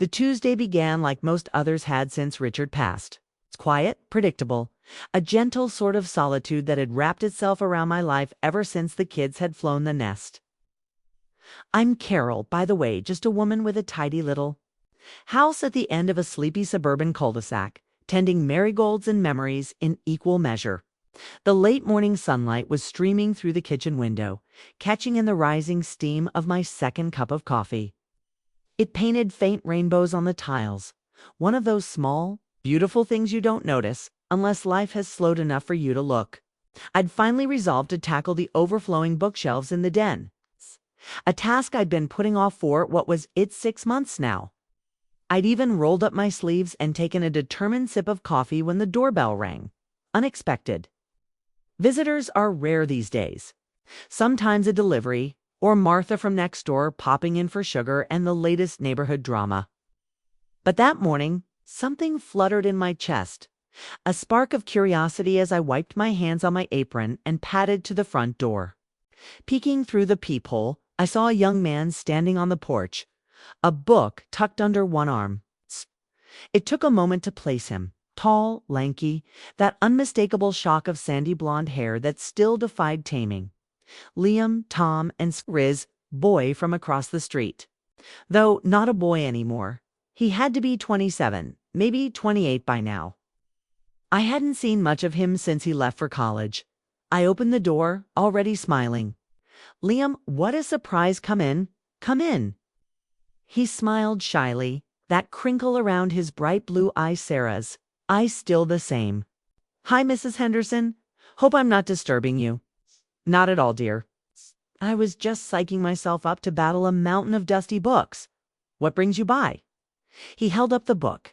The Tuesday began like most others had since Richard passed. It's quiet, predictable, a gentle sort of solitude that had wrapped itself around my life ever since the kids had flown the nest. I'm Carol, by the way, just a woman with a tidy little house at the end of a sleepy suburban cul-de-sac, tending marigolds and memories in equal measure. The late morning sunlight was streaming through the kitchen window, catching in the rising steam of my second cup of coffee. It painted faint rainbows on the tiles, one of those small, beautiful things you don't notice unless life has slowed enough for you to look. I'd finally resolved to tackle the overflowing bookshelves in the den, a task I'd been putting off for what was it 6 months now. I'd even rolled up my sleeves and taken a determined sip of coffee when the doorbell rang. Unexpected. Visitors are rare these days. Sometimes a delivery, or Martha from next door popping in for sugar and the latest neighborhood drama. But that morning, something fluttered in my chest, a spark of curiosity as I wiped my hands on my apron and padded to the front door. Peeking through the peephole, I saw a young man standing on the porch, a book tucked under one arm. It took a moment to place him. Tall, lanky, that unmistakable shock of sandy blonde hair that still defied taming. Liam, Tom, and Riz, boy from across the street. Though not a boy anymore. He had to be 27, maybe 28 by now. I hadn't seen much of him since he left for college. I opened the door, already smiling. Liam, what a surprise. Come in. Come in. He smiled shyly, that crinkle around his bright blue eyes Sarah's. Eyes still the same. Hi, Mrs. Henderson. Hope I'm not disturbing you. Not at all, dear. I was just psyching myself up to battle a mountain of dusty books. What brings you by? He held up the book.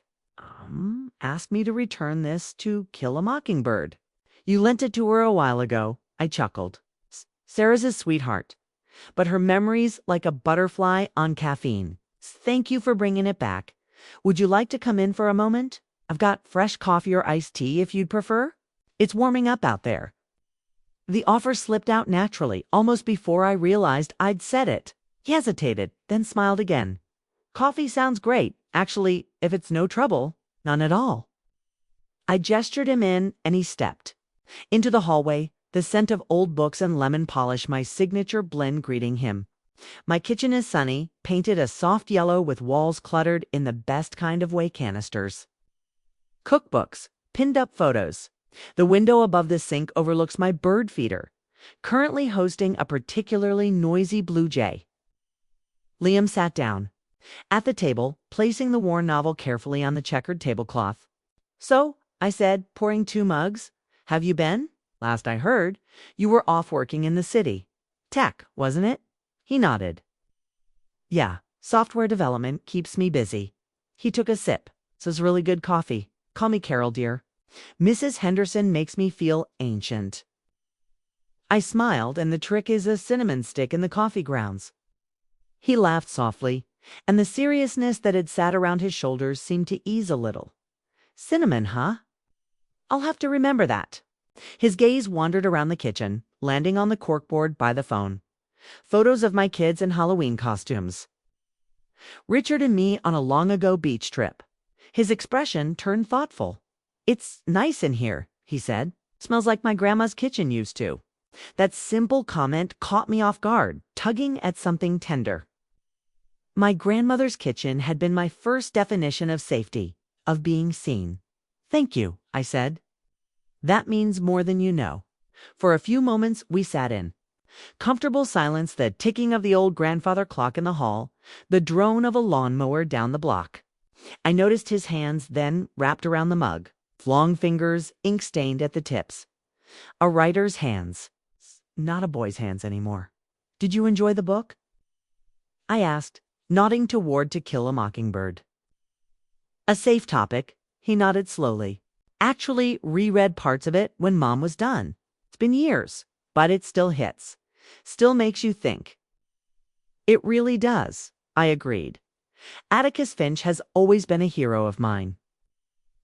Asked me to return this to Kill a Mockingbird. You lent it to her a while ago. I chuckled. Sarah's a sweetheart, but her memory's like a butterfly on caffeine. Thank you for bringing it back. Would you like to come in for a moment? I've got fresh coffee or iced tea if you'd prefer. It's warming up out there. The offer slipped out naturally, almost before I realized I'd said it. He hesitated, then smiled again. Coffee sounds great. Actually, if it's no trouble, none at all. I gestured him in, and he stepped into the hallway, the scent of old books and lemon polish, my signature blend, greeting him. My kitchen is sunny, painted a soft yellow with walls cluttered in the best kind of way canisters. Cookbooks, pinned up photos. The window above the sink overlooks my bird feeder, currently hosting a particularly noisy blue jay. Liam sat down at the table, placing the worn novel carefully on the checkered tablecloth. So, I said, pouring 2 mugs, have you been? Last I heard, you were off working in the city. Tech, wasn't it? He nodded. Yeah, software development keeps me busy. He took a sip. This is really good coffee. Call me Carol, dear. Mrs. Henderson makes me feel ancient. I smiled, and the trick is a cinnamon stick in the coffee grounds. He laughed softly, and the seriousness that had sat around his shoulders seemed to ease a little. Cinnamon, huh? I'll have to remember that. His gaze wandered around the kitchen, landing on the corkboard by the phone. Photos of my kids in Halloween costumes. Richard and me on a long-ago beach trip. His expression turned thoughtful. It's nice in here, he said. Smells like my grandma's kitchen used to. That simple comment caught me off guard, tugging at something tender. My grandmother's kitchen had been my first definition of safety, of being seen. Thank you, I said. That means more than you know. For a few moments we sat in comfortable silence, the ticking of the old grandfather clock in the hall, the drone of a lawnmower down the block. I noticed his hands then wrapped around the mug, long fingers, ink-stained at the tips. A writer's hands. Not a boy's hands anymore. Did you enjoy the book? I asked, nodding toward To Kill a Mockingbird. A safe topic, he nodded slowly. Actually reread parts of it when Mom was done. It's been years, but it still hits. Still makes you think. It really does, I agreed. Atticus Finch has always been a hero of mine.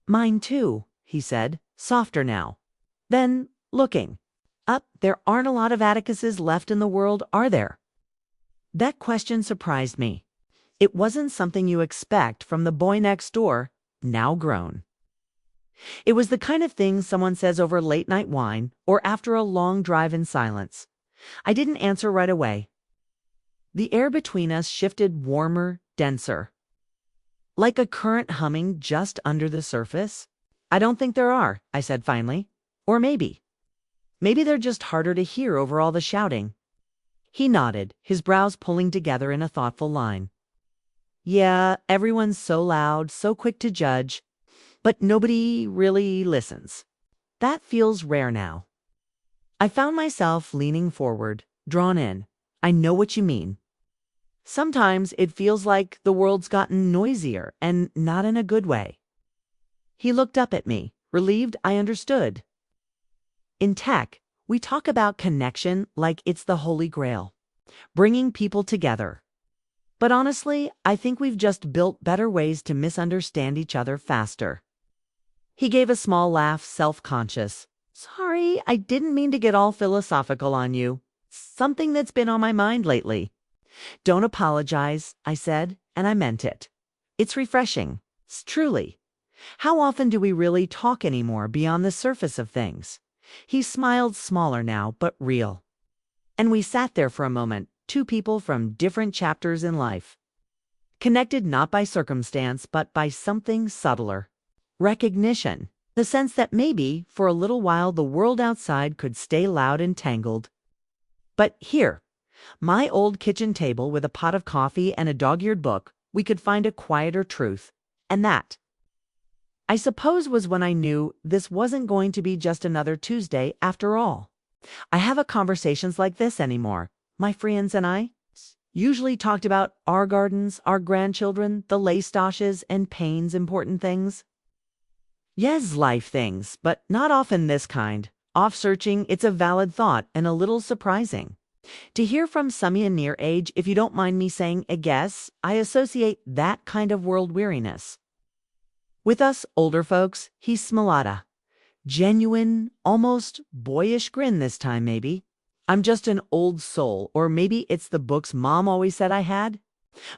Mine too, he said, softer now. Then, looking up, there aren't a lot of Atticuses left in the world, are there? That question surprised me. It wasn't something you expect from the boy next door, now grown. It was the kind of thing someone says over late-night wine or after a long drive in silence. I didn't answer right away. The air between us shifted warmer, denser. Like a current humming just under the surface? I don't think there are, I said finally. Or maybe. Maybe they're just harder to hear over all the shouting. He nodded, his brows pulling together in a thoughtful line. Yeah, everyone's so loud, so quick to judge, but nobody really listens. That feels rare now. I found myself leaning forward, drawn in. I know what you mean. Sometimes it feels like the world's gotten noisier, and not in a good way. He looked up at me, relieved I understood. In tech, we talk about connection like it's the Holy Grail, bringing people together. But honestly, I think we've just built better ways to misunderstand each other faster. He gave a small laugh, self-conscious. Sorry, I didn't mean to get all philosophical on you. Something that's been on my mind lately. Don't apologize, I said, and I meant it. It's refreshing, truly. How often do we really talk anymore beyond the surface of things? He smiled, smaller now, but real. And we sat there for a moment, two people from different chapters in life. Connected not by circumstance, but by something subtler. Recognition. The sense that maybe, for a little while, the world outside could stay loud and tangled. But here, my old kitchen table with a pot of coffee and a dog-eared book, we could find a quieter truth. And that, I suppose, was when I knew this wasn't going to be just another Tuesday after all. I haven't conversations like this anymore. My friends and I usually talked about our gardens, our grandchildren, the Laystoshes, and Payne's important things. Yes, life things, but not often this kind. Off-searching, it's a valid thought and a little surprising. To hear from Sami near age, if you don't mind me saying a guess, I associate that kind of world weariness. With us older folks, he's Smilata. Genuine, almost boyish grin this time, maybe. I'm just an old soul, or maybe it's the books Mom always said I had.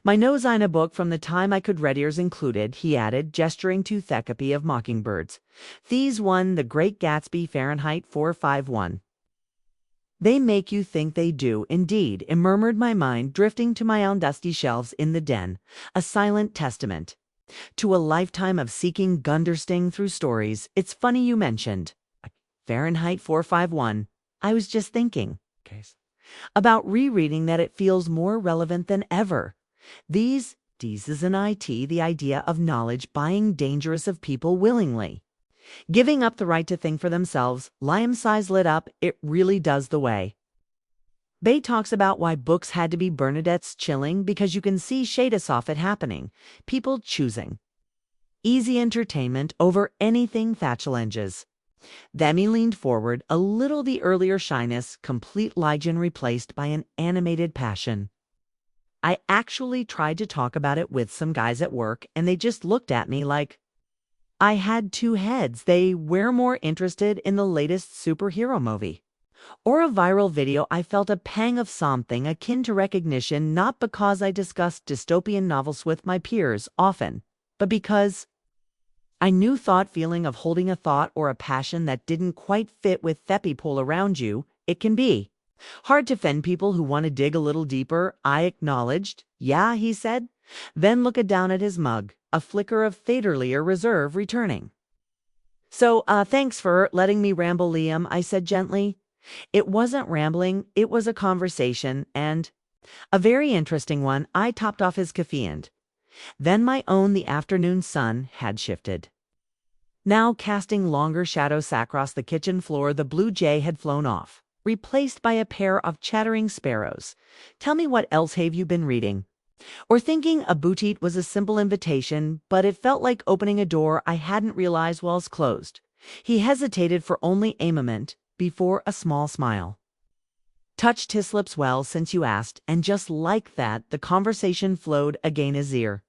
My nose on a book from the time I could read, ears included, he added, gesturing to Thecapy of Mockingbirds. These won The Great Gatsby, Fahrenheit 451. They make you think they do, indeed, murmured my mind, drifting to my own dusty shelves in the den, a silent testament to a lifetime of seeking Gundersting through stories. It's funny you mentioned Fahrenheit 451. I was just thinking about rereading that. It feels more relevant than ever. These is an IT, the idea of knowledge buying dangerous of people willingly. Giving up the right to think for themselves, Liam's eyes lit up, it really does the way. Bay talks about why books had to be Bernadette's chilling because you can see shades of it happening. People choosing easy entertainment over anything Thatchelenges. Then he leaned forward, a little the earlier shyness, complete Lygen replaced by an animated passion. I actually tried to talk about it with some guys at work, and they just looked at me like I had two heads. They were more interested in the latest superhero movie or a viral video. I felt a pang of something akin to recognition, not because I discussed dystopian novels with my peers often, but because I knew thought feeling of holding a thought or a passion that didn't quite fit with Theppy pull around you. It can be hard to offend people who want to dig a little deeper. I acknowledged. Yeah, he said, then looked down at his mug, a flicker of Thaderlier reserve returning. So, thanks for letting me ramble, Liam, I said gently. It wasn't rambling, it was a conversation, and a very interesting one. I topped off his caffeine. Then my own, the afternoon sun, had shifted. Now casting longer shadows across the kitchen floor, the blue jay had flown off, replaced by a pair of chattering sparrows. Tell me, what else have you been reading? Or thinking? A boutique was a simple invitation, but it felt like opening a door I hadn't realized was closed. He hesitated for only a moment before a small smile touched his lips. Well, since you asked, and just like that, the conversation flowed again his ear.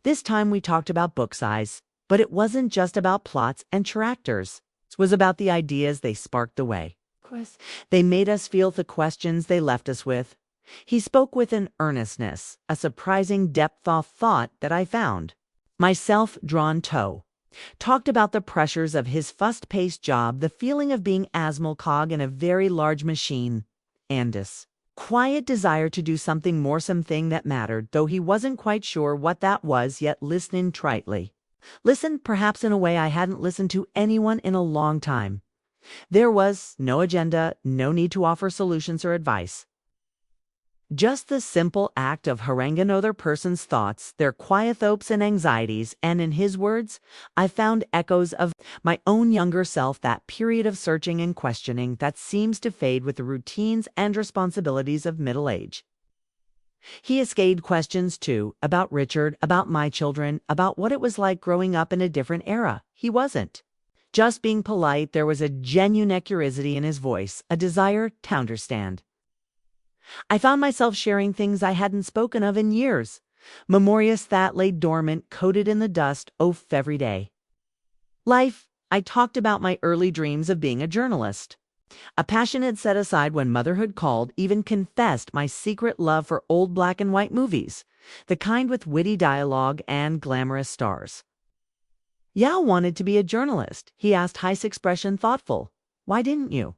This time we talked about book size, but it wasn't just about plots and characters. It was about the ideas they sparked away. They made us feel, the questions they left us with. He spoke with an earnestness, a surprising depth of thought that I found. My self-drawn toe. Talked about the pressures of his fast-paced job, the feeling of being a small cog in a very large machine, and this quiet desire to do something that mattered, though he wasn't quite sure what that was, yet listening tritely. Listened perhaps in a way I hadn't listened to anyone in a long time. There was no agenda, no need to offer solutions or advice. Just the simple act of haranguing another person's thoughts, their quiet hopes and anxieties, and in his words, I found echoes of my own younger self, that period of searching and questioning that seems to fade with the routines and responsibilities of middle age. He escaped questions too, about Richard, about my children, about what it was like growing up in a different era. He wasn't just being polite. There was a genuine curiosity in his voice, a desire to understand. I found myself sharing things I hadn't spoken of in years, memories that lay dormant, coated in the dust of every day. Life. I talked about my early dreams of being a journalist, a passion I'd set aside when motherhood called, even confessed my secret love for old black and white movies, the kind with witty dialogue and glamorous stars. Yao wanted to be a journalist. He asked, high expression, thoughtful. Why didn't you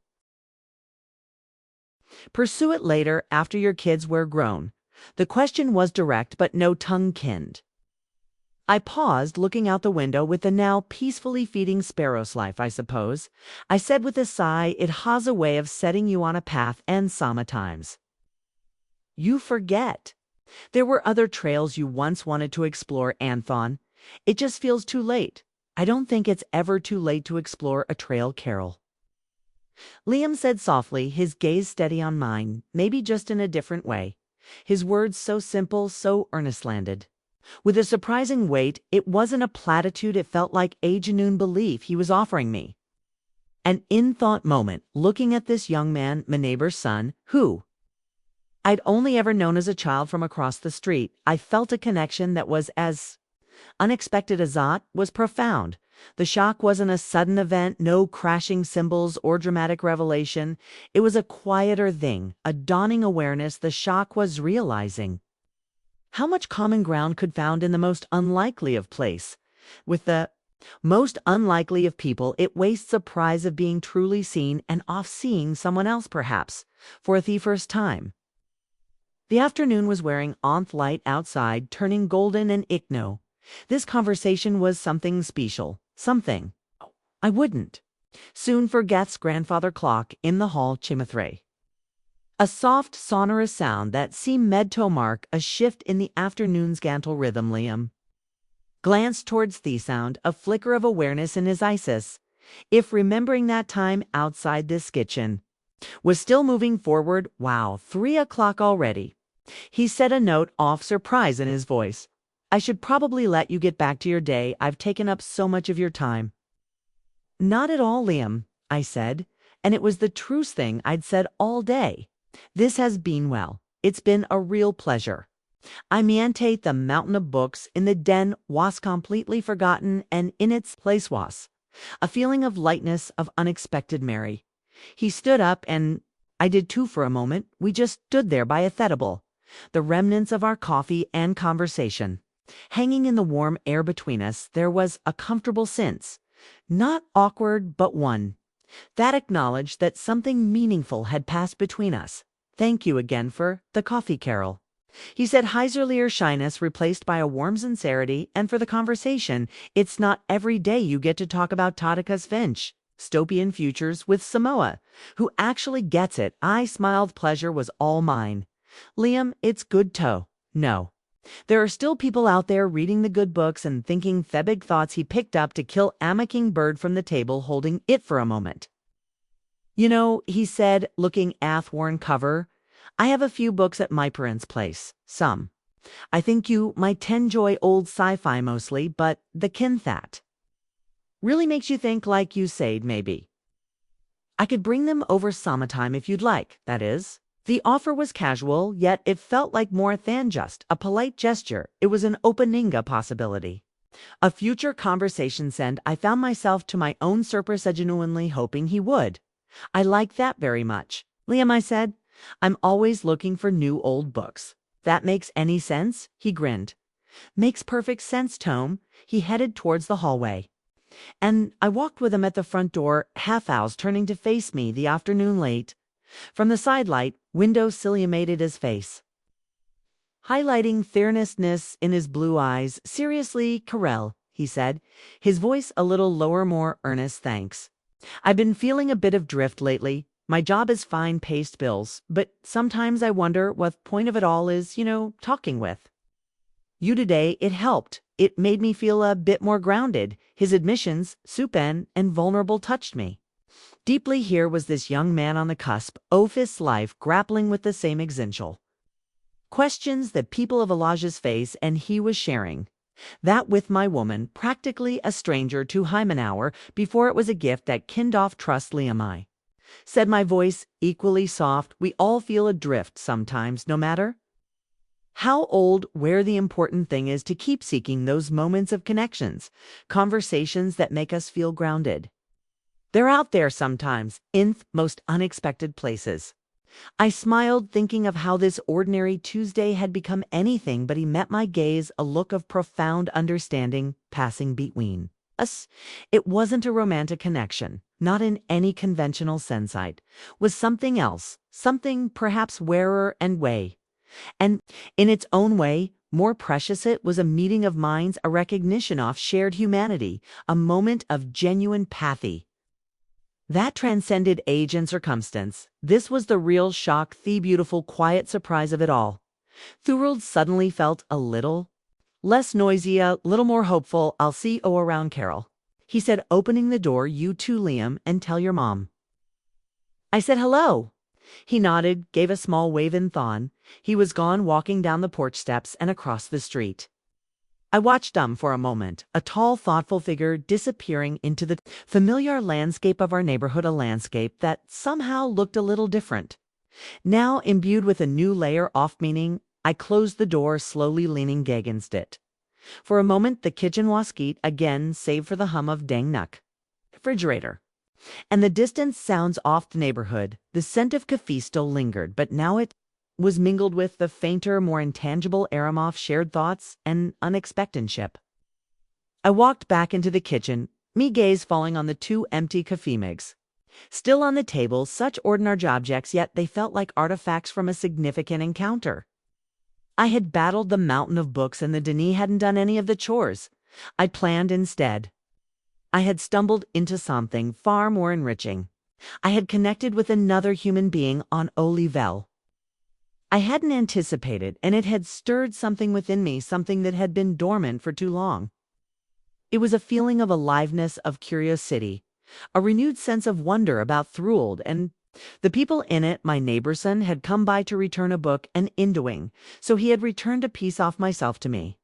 pursue it later, after your kids were grown? The question was direct, but no tongue kinned. I paused, looking out the window with the now peacefully feeding sparrow's life, I suppose. I said with a sigh, it has a way of setting you on a path, and sometimes you forget. There were other trails you once wanted to explore, Anthon. It just feels too late. I don't think it's ever too late to explore a trail, Carol. Liam said softly, his gaze steady on mine, maybe just in a different way. His words so simple, so earnest-landed. With a surprising weight, it wasn't a platitude, it felt like a genuine belief he was offering me. An in-thought moment, looking at this young man, my neighbor's son, who I'd only ever known as a child from across the street, I felt a connection that was as unexpected as that was profound. The shock wasn't a sudden event, no crashing cymbals or dramatic revelation. It was a quieter thing, a dawning awareness. The shock was realizing how much common ground could found in the most unlikely of place. With the most unlikely of people, it wastes the prize of being truly seen and off seeing someone else, perhaps, for the first time. The afternoon was wearing on light outside, turning golden and ichno. This conversation was something special, something I wouldn't soon forget's grandfather clock in the hall chimethray. A soft, sonorous sound that seemed meant to mark a shift in the afternoon's gentle rhythm. Liam glanced towards the sound, a flicker of awareness in his eyes, if remembering that time outside this kitchen was still moving forward. Wow, 3 o'clock already. He said, a note of surprise in his voice. I should probably let you get back to your day. I've taken up so much of your time. Not at all, Liam, I said, and it was the truest thing I'd said all day. This has been, well, it's been a real pleasure. I meantate the mountain of books in the den was completely forgotten, and in its place was a feeling of lightness, of unexpected merry. He stood up, and I did too for a moment. We just stood there by a table, the remnants of our coffee and conversation hanging in the warm air between us. There was a comfortable sense, not awkward, but one that acknowledged that something meaningful had passed between us. Thank you again for the coffee, Carol, he said, his earlier shyness replaced by a warm sincerity, and for the conversation. It's not every day you get to talk about Tadika's Finch, dystopian futures with Samoa, who actually gets it. I smiled. Pleasure was all mine. Liam, it's good to know there are still people out there reading the good books and thinking the big thoughts. He picked up to kill a mockingbird from the table, holding it for a moment. You know, he said, looking at worn cover, I have a few books at my parents' place. Some I think you might enjoy, old sci-fi mostly, but the kind that really makes you think, like you said. Maybe I could bring them over sometime if you'd like, that is. The offer was casual, yet it felt like more than just a polite gesture. It was an opening, a possibility. A future conversation sent. I found myself to my own surprise genuinely hoping he would. I like that very much. Liam, I said, I'm always looking for new old books. That makes any sense? He grinned. Makes perfect sense, Tome. He headed towards the hallway. And I walked with him at the front door, half-owls turning to face me, the afternoon late. From the sidelight, window silhouetted his face, highlighting fearlessness in his blue eyes. Seriously, Carell, he said, his voice a little lower, more earnest. Thanks. I've been feeling a bit of drift lately. My job is fine, pays bills, but sometimes I wonder what the point of it all is, talking with you today. It helped. It made me feel a bit more grounded. His admissions, supine and vulnerable, touched me deeply. Here was this young man on the cusp of his life, grappling with the same existential questions that people of Elijah's face, and he was sharing that with my woman, practically a stranger to him an hour before it was a gift that kicked off trust. Liam, I said, my voice equally soft. We all feel adrift sometimes, no matter how old, where the important thing is to keep seeking those moments of connections, conversations that make us feel grounded. They're out there sometimes, in most unexpected places. I smiled, thinking of how this ordinary Tuesday had become anything but. He met my gaze, a look of profound understanding passing between us. It wasn't a romantic connection, not in any conventional sense. It was something else, something perhaps rarer and and in its own way, more precious. It was a meeting of minds, a recognition of shared humanity, a moment of genuine empathy that transcended age and circumstance. This was the real shock, the beautiful, quiet surprise of it all. The world suddenly felt a little less noisy, a little more hopeful. I'll see you around, Carol, he said, opening the door. You too, Liam, and tell your mom I said hello. He nodded, gave a small wave in thon. He was gone, walking down the porch steps and across the street. I watched him for a moment, a tall, thoughtful figure disappearing into the familiar landscape of our neighborhood, a landscape that somehow looked a little different, now imbued with a new layer of meaning. I closed the door, slowly leaning against it. For a moment, the kitchen was quiet again, save for the hum of dang nuck refrigerator and the distant sounds of the neighborhood. The scent of coffee still lingered, but now it was mingled with the fainter, more intangible aroma of shared thoughts and unexpectedship. I walked back into the kitchen, me gaze falling on the two empty coffee mugs, still on the table, such ordinary objects, yet they felt like artifacts from a significant encounter. I had battled the mountain of books, and the Denis hadn't done any of the chores I'd planned. Instead, I had stumbled into something far more enriching. I had connected with another human being on Olivel I hadn't anticipated, and it had stirred something within me, something that had been dormant for too long. It was a feeling of aliveness, of curiosity, a renewed sense of wonder about Thrould and the people in it. My neighbor's son had come by to return a book, and in doing so he had returned a piece of myself to me.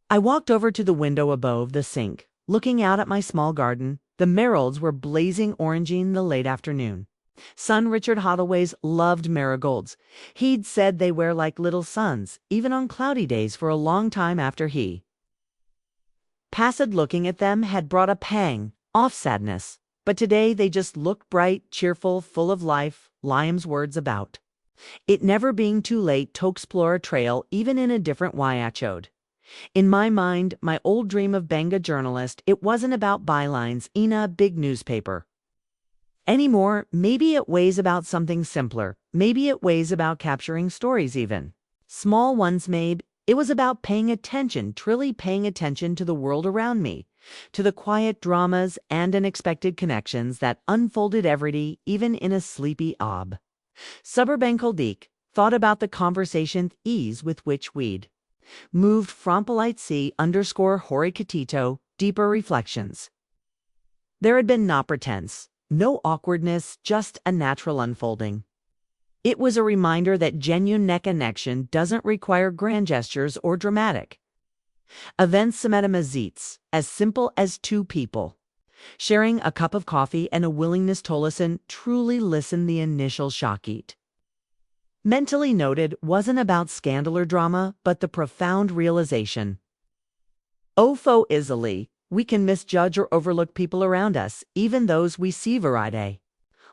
I walked over to the window above the sink, looking out at my small garden. The marigolds were blazing orange in the late afternoon. Son Richard Holloway's loved marigolds. He'd said they were like little suns, even on cloudy days. For a long time after he passed, looking at them had brought a pang of sadness. But today they just looked bright, cheerful, full of life. Liam's words about it never being too late to explore a trail, even in a different way, echoed in my mind. My old dream of being a journalist. It wasn't about bylines in a big newspaper anymore. Maybe it was about something simpler. Maybe it was about capturing stories, even small ones. Maybe it was about paying attention, truly paying attention to the world around me, to the quiet dramas and unexpected connections that unfolded every day, even in a sleepy suburban Deek. Thought about the conversation ease with which we'd moved from polite C_Hori Catito, deeper reflections. There had been no pretense, no awkwardness, just a natural unfolding. It was a reminder that genuine connection doesn't require grand gestures or dramatic events. As simple as two people sharing a cup of coffee and a willingness to listen, truly listen. The initial shock, mentally noted, wasn't about scandal or drama, but the profound realization so easily we can misjudge or overlook people around us, even those we see every day.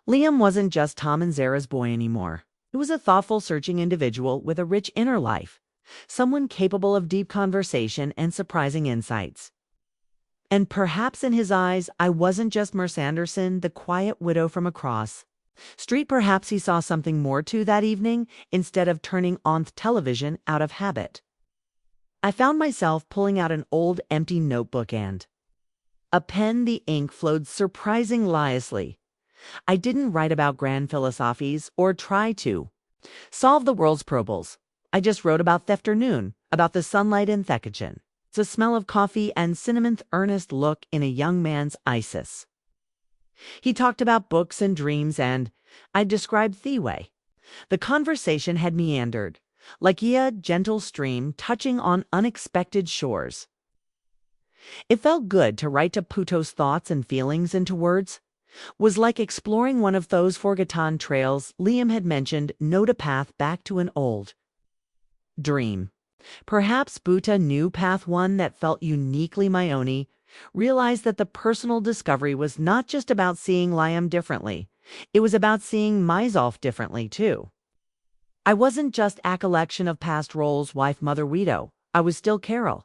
Liam wasn't just Tom and Zara's boy anymore. It was a thoughtful, searching individual with a rich inner life, someone capable of deep conversation and surprising insights. And perhaps in his eyes, I wasn't just Merce Anderson, the quiet widow from across street. Perhaps he saw something more to that evening instead of turning on television out of habit. I found myself pulling out an old empty notebook and a pen. The ink flowed surprisingly listlessly. I didn't write about grand philosophies or try to solve the world's problems. I just wrote about the afternoon, about the sunlight in the kitchen, the smell of coffee and cinnamon, the earnest look in a young man's eyes. He talked about books and dreams, and I described the way the conversation had meandered, like a gentle stream touching on unexpected shores. It felt good to write to Puto's thoughts and feelings into words. Was like exploring one of those forgotten trails Liam had mentioned, a path back to an old dream. Perhaps Buta knew path one that felt uniquely my own. Realized that the personal discovery was not just about seeing Liam differently. It was about seeing myself differently too. I wasn't just a collection of past roles, wife, mother, widow. I was still Carol,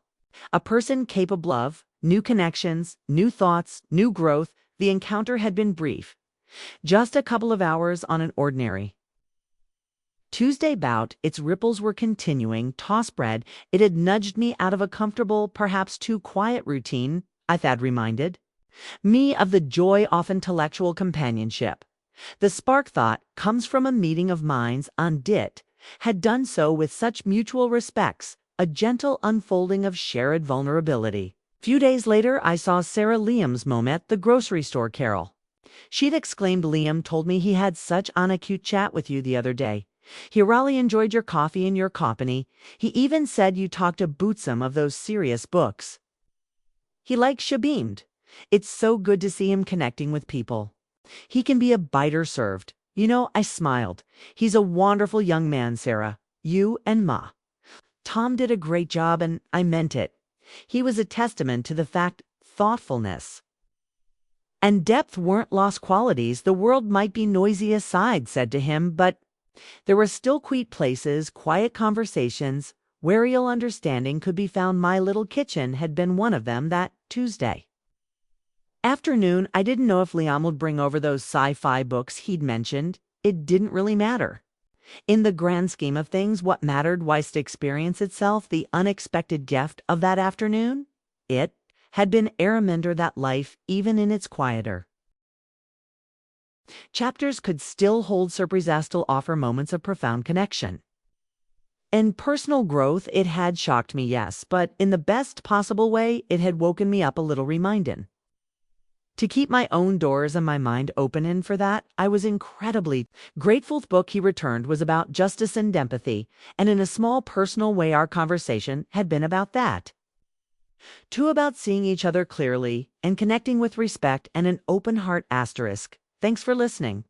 a person capable of new connections, new thoughts, new growth. The encounter had been brief, just a couple of hours on an ordinary Tuesday bout. Its ripples were continuing. Toss bread. It had nudged me out of a comfortable, perhaps too quiet routine. I had reminded me of the joy of intellectual companionship. The spark thought comes from a meeting of minds, and it had done so with such mutual respects, a gentle unfolding of shared vulnerability. Few days later, I saw Sarah Liam's mom at the grocery store. Carol, she'd exclaimed, Liam told me he had such an acute chat with you the other day. He really enjoyed your coffee and your company. He even said you talked about some of those serious books. He likes. She beamed. It's so good to see him connecting with people. He can be a biter served. I smiled. He's a wonderful young man, Sarah. You and Ma. Tom did a great job, and I meant it. He was a testament to the fact thoughtfulness and depth weren't lost qualities. The world might be noisy aside, said to him, but there were still quiet places, quiet conversations, where real understanding could be found. My little kitchen had been one of them that Tuesday afternoon. I didn't know if Liam would bring over those sci-fi books he'd mentioned. It didn't really matter. In the grand scheme of things, what mattered was the experience itself, the unexpected gift of that afternoon. It had been a reminder that life, even in its quieter chapters, could still hold surprises, still offer moments of profound connection and personal growth. It had shocked me, yes, but in the best possible way. It had woken me up a little, reminding to keep my own doors and my mind open, and for that I was incredibly grateful. The book he returned was about justice and empathy, and in a small personal way our conversation had been about that too, about seeing each other clearly and connecting with respect and an open heart. Thanks for listening.